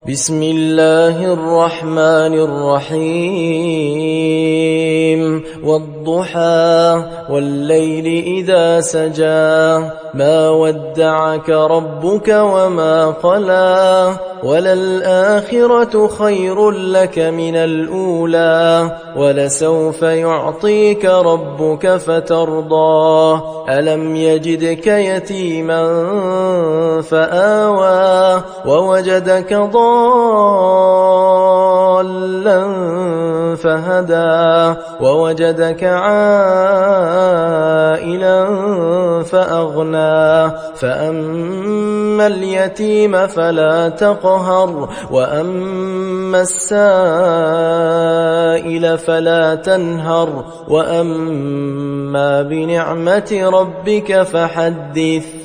بسم الله الرحمن الرحيم والضحى والليل إذا سجى ما ودعك ربك وما قلى وللآخرة خير لك من الأولى ولسوف يعطيك ربك فترضى ألم يجدك يتيما فآوى ووجدك ضالا فهدى ووجدك عائلا فأغنى فأما اليتيم فلا تقهر وأما السائل فلا تنهر وأما بنعمة ربك فحدث